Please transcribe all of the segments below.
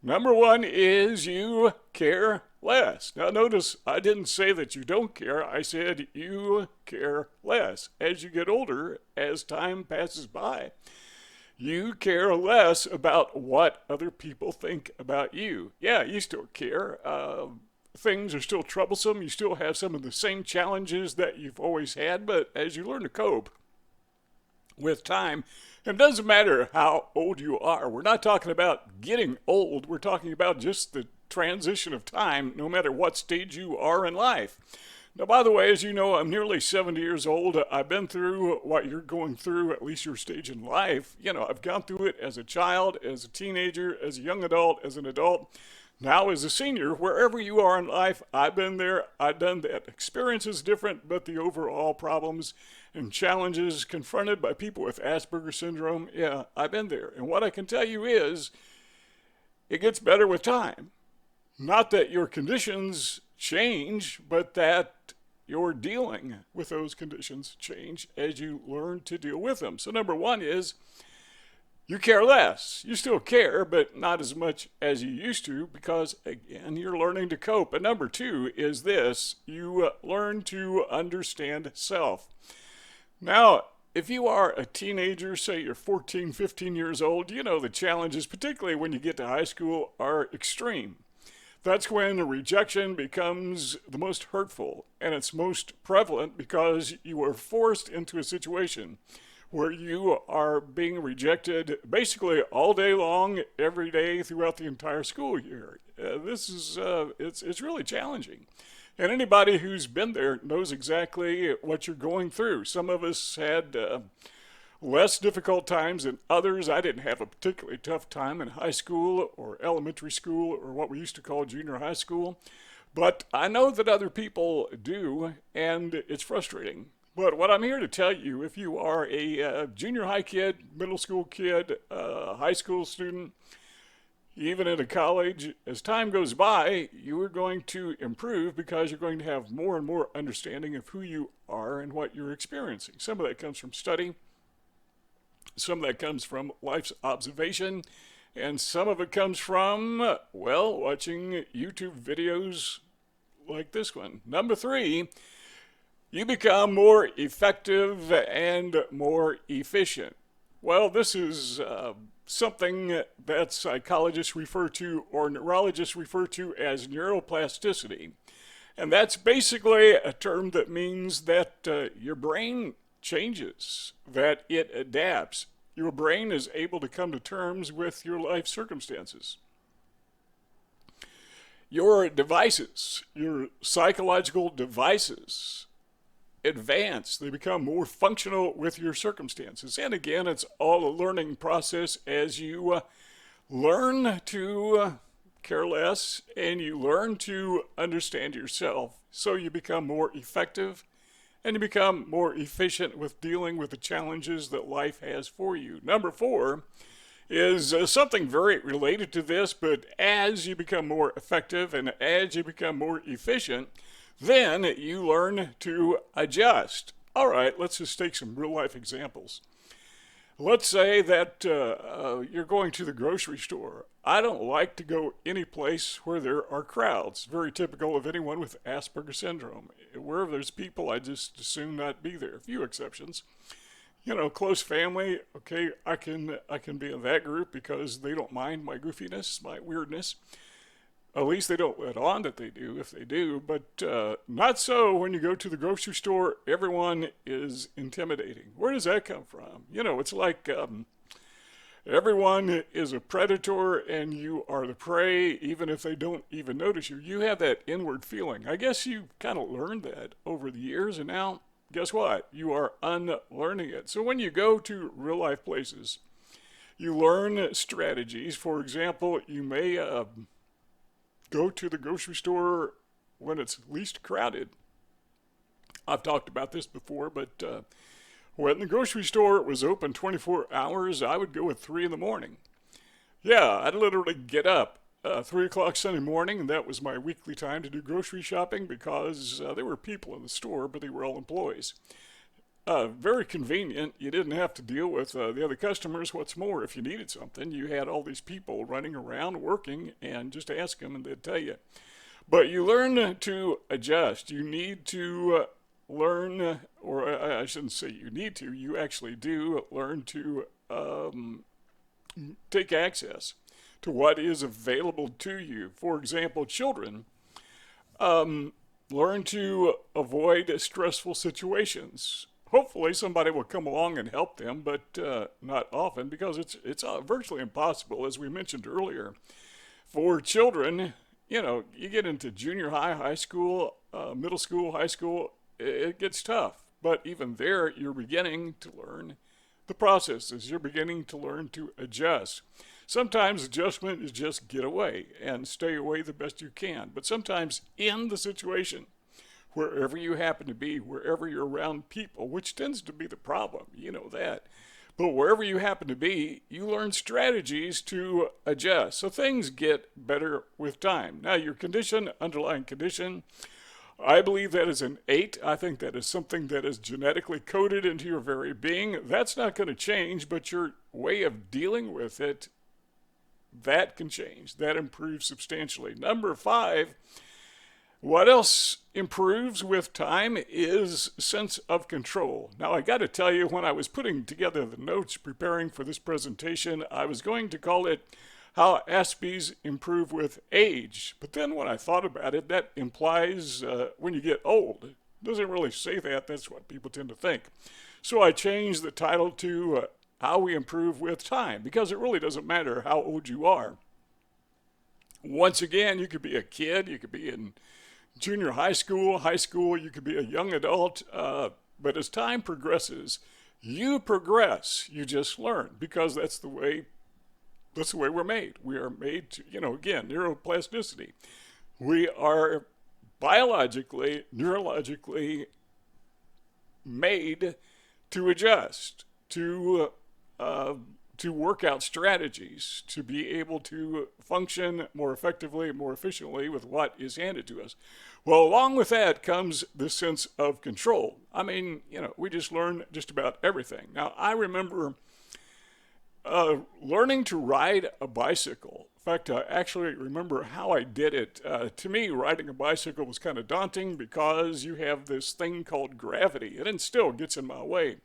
Number one is you care less. Now, notice I didn't say that you don't care. I said you care less. As you get older, as time passes by, you care less about what other people think about you. Yeah, you still care. Things are still troublesome. You still have some of the same challenges that you've always had, but as you learn to cope with time, it doesn't matter how old you are. We're not talking about getting old. We're talking about just the transition of time, no matter what stage you are in life. Now, by the way, as you know, I'm nearly 70 years old. I've been through what you're going through, at least your stage in life. I've gone through it as a child, as a teenager, as a young adult, as an adult. Now, as a senior, wherever you are in life, I've been there, I've done that. Experience is different, but the overall problems and challenges confronted by people with Asperger syndrome, yeah, I've been there. And what I can tell you is, it gets better with time. Not that your conditions change, but that your dealing with those conditions change as you learn to deal with them. So, number one is you care less. You still care, but not as much as you used to because, again, you're learning to cope. And number two is this: you learn to understand self. Now, if you are a teenager, say you're 14, 15 years old, you know the challenges, particularly when you get to high school, are extreme. That's when rejection becomes the most hurtful, and it's most prevalent because you are forced into a situation where you are being rejected basically all day long, every day throughout the entire school year. It's really challenging. And anybody who's been there knows exactly what you're going through. Some of us had less difficult times than others. I didn't have a particularly tough time in high school or elementary school or what we used to call junior high school. But I know that other people do, and it's frustrating. But what I'm here to tell you, if you are a junior high kid, middle school kid, high school student, even in a college, as time goes by, you are going to improve because you're going to have more and more understanding of who you are and what you're experiencing. Some of that comes from study, some of that comes from life's observation, and some of it comes from, well, watching YouTube videos like this one. Number three, you become more effective and more efficient. Well, this is something that psychologists refer to or neurologists refer to as neuroplasticity. And that's basically a term that means that your brain changes, that it adapts. Your brain is able to come to terms with your life circumstances. Your devices, your psychological devices, advance. They become more functional with your circumstances. And again, it's all a learning process as you learn to care less and you learn to understand yourself. So you become more effective and you become more efficient with dealing with the challenges that life has for you. Number four is something very related to this, but as you become more effective and as you become more efficient, then you learn to adjust. All right, let's just take some real life examples. Let's say that you're going to the grocery store. I don't like to go any place where there are crowds. Very typical of anyone with Asperger syndrome. Wherever there's people, I just assume not be there. A few exceptions. Close family. Okay, I can be in that group because they don't mind my goofiness, my weirdness. At least they don't let on that they do, if they do. But not so when you go to the grocery store. Everyone is intimidating. Where does that come from? It's like everyone is a predator and you are the prey, even if they don't even notice you. You have that inward feeling. I guess you kind of learned that over the years, and now, guess what? You are unlearning it. So when you go to real life places, you learn strategies. For example, you may go to the grocery store when it's least crowded. I've talked about this before, but when the grocery store was open 24 hours, I would go at 3 in the morning. Yeah, I'd literally get up 3 o'clock Sunday morning, and that was my weekly time to do grocery shopping because there were people in the store, but they were all employees. very convenient. You didn't have to deal with the other customers. What's more, if you needed something, you had all these people running around working and just ask them and they'd tell you. But you learn to adjust. You need to learn, or I shouldn't say you need to, you actually do learn to take access to what is available to you. For example, children learn to avoid stressful situations. Hopefully somebody will come along and help them, but not often, because it's virtually impossible, as we mentioned earlier, for children. You know, you get into junior high, high school, middle school, high school, it gets tough. But even there, you're beginning to learn the processes. You're beginning to learn to adjust. Sometimes adjustment is just get away and stay away the best you can. But sometimes in the situation, wherever you happen to be, wherever you're around people, which tends to be the problem, you know that. But wherever you happen to be, you learn strategies to adjust. So things get better with time. Now, your condition, underlying condition, I believe that is an 8. I think that is something that is genetically coded into your very being. That's not going to change, but your way of dealing with it, that can change. That improves substantially. Number 5, what else improves with time is sense of control. Now, I got to tell you, when I was putting together the notes preparing for this presentation, I was going to call it How Aspies Improve with Age. But then when I thought about it, that implies when you get old. It doesn't really say that. That's what people tend to think. So I changed the title to How We Improve with Time, because it really doesn't matter how old you are. Once again, you could be a kid, you could be in junior high school, you could be a young adult, but as time progresses, you progress. You just learn, because that's the way we're made. We are made to, again, neuroplasticity. We are biologically, neurologically made to adjust, to work out strategies, to be able to function more effectively, more efficiently with what is handed to us. Well, along with that comes this sense of control. I mean, we just learn just about everything. Now, I remember learning to ride a bicycle. In fact, I actually remember how I did it. To me, riding a bicycle was kind of daunting because you have this thing called gravity, and it still gets in my way.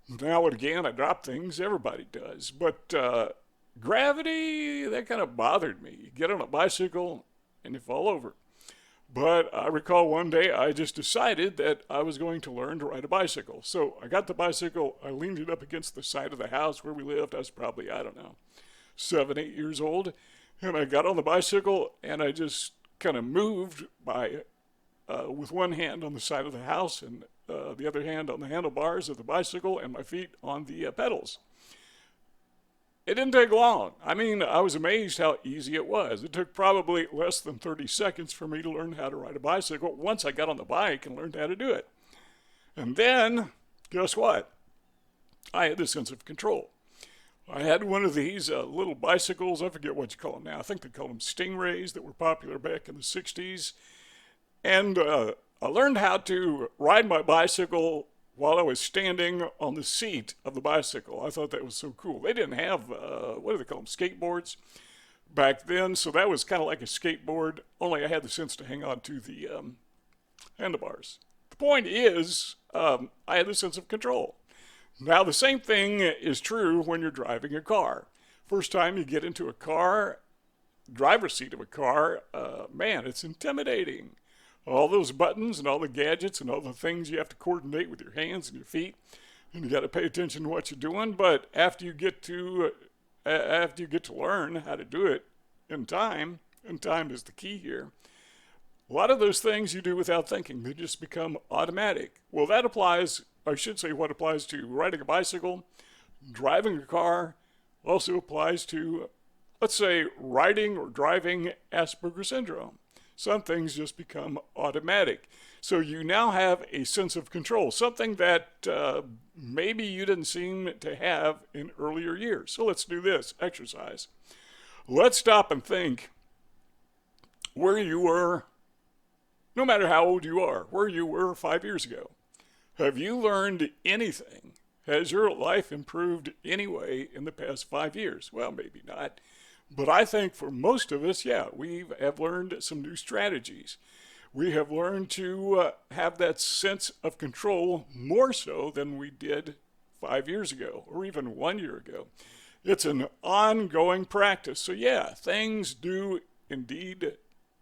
Now and again, I drop things. Everybody does. But gravity, that kind of bothered me. You get on a bicycle and you fall over. But I recall one day I just decided that I was going to learn to ride a bicycle. So I got the bicycle, I leaned it up against the side of the house where we lived. I was probably, 7, 8 years old. And I got on the bicycle and I just kind of moved by with one hand on the side of the house and the other hand on the handlebars of the bicycle and my feet on the pedals. It didn't take long. I mean, I was amazed how easy it was. It took probably less than 30 seconds for me to learn how to ride a bicycle once I got on the bike and learned how to do it. And then, guess what? I had this sense of control. I had one of these little bicycles. I forget what you call them now. I think they call them Stingrays, that were popular back in the 60s. And I learned how to ride my bicycle while I was standing on the seat of the bicycle. I thought that was so cool. They didn't have, what do they call them, skateboards back then, so that was kind of like a skateboard, only I had the sense to hang on to the handlebars. The point is, I had the sense of control. Now, the same thing is true when you're driving a car. First time you get into a car, driver's seat of a car, man, it's intimidating. All those buttons and all the gadgets and all the things you have to coordinate with your hands and your feet, and you got to pay attention to what you're doing. But after you get to learn how to do it in time, and time is the key here, a lot of those things you do without thinking. They just become automatic. Well, that applies, I should say, what applies to riding a bicycle, driving a car, also applies to, let's say, riding or driving Asperger syndrome. Some things just become automatic. So you now have a sense of control, something that maybe you didn't seem to have in earlier years. So let's do this exercise. Let's stop and think where you were, no matter how old you are, where you were 5 years ago. Have you learned anything? Has your life improved anyway in the past 5 years? Well, maybe not. But I think for most of us, yeah, we have learned some new strategies. We have learned to have that sense of control more so than we did 5 years ago or even 1 year ago. It's an ongoing practice. So, yeah, things do indeed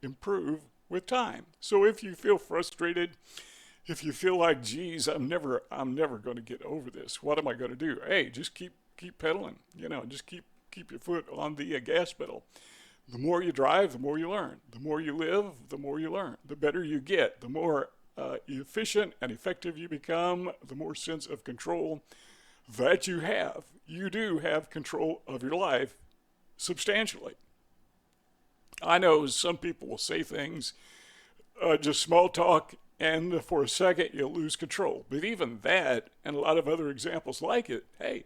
improve with time. So if you feel frustrated, if you feel like, geez, I'm never going to get over this. What am I going to do? Hey, just keep pedaling. Just keep your foot on the gas pedal. The more you drive, the more you learn. The more you live, the more you learn. The better you get, the more efficient and effective you become, the more sense of control that you have. You do have control of your life substantially. I know some people will say things, just small talk, and for a second you'll lose control. But even that, and a lot of other examples like it, hey,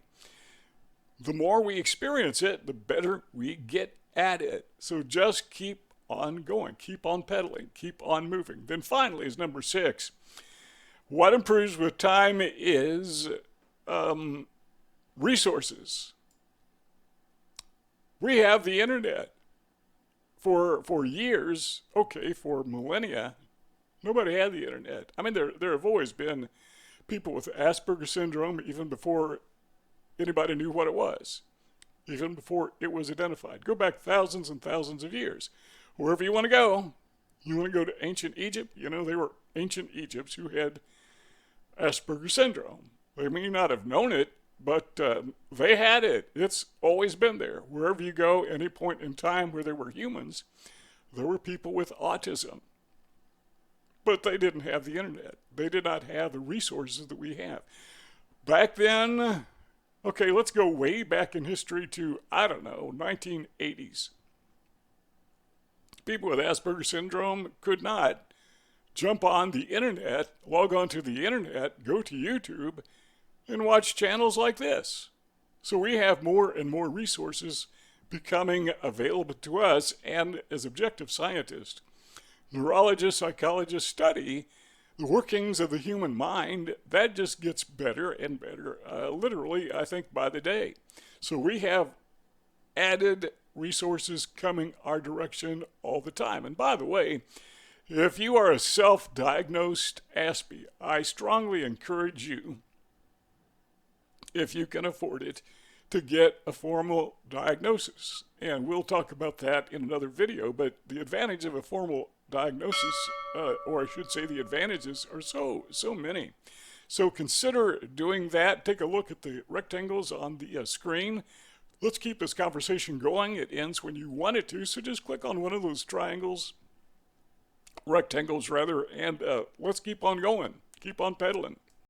the more we experience it, the better we get at it. So just keep on going, keep on pedaling, keep on moving. Then finally is number 6. What improves with time is resources. We have the internet. For years, okay, for millennia, nobody had the internet. I mean, there have always been people with Asperger syndrome even before anybody knew what it was, even before it was identified. Go back thousands and thousands of years. Wherever you want to go, you want to go to ancient Egypt, they were ancient Egypts who had Asperger syndrome. They may not have known it, but they had it. It's always been there. Wherever you go, any point in time where there were humans, there were people with autism. But they didn't have the internet. They did not have the resources that we have. Back then, okay, let's go way back in history to, 1980s. People with Asperger syndrome could not jump on the internet, log on to the internet, go to YouTube, and watch channels like this. So we have more and more resources becoming available to us, and as objective scientists, neurologists, psychologists study the workings of the human mind. That just gets better and better, literally, I think, by the day. So we have added resources coming our direction all the time. And by the way, if you are a self-diagnosed Aspie, I strongly encourage you, if you can afford it, to get a formal diagnosis. And we'll talk about that in another video, but the advantage of a formal diagnosis, or I should say the advantages, are so many. So consider doing that. Take a look at the rectangles on the screen. Let's keep this conversation going. It ends when you want it to, so just click on one of those rectangles rather, and let's keep on going. Keep on pedaling.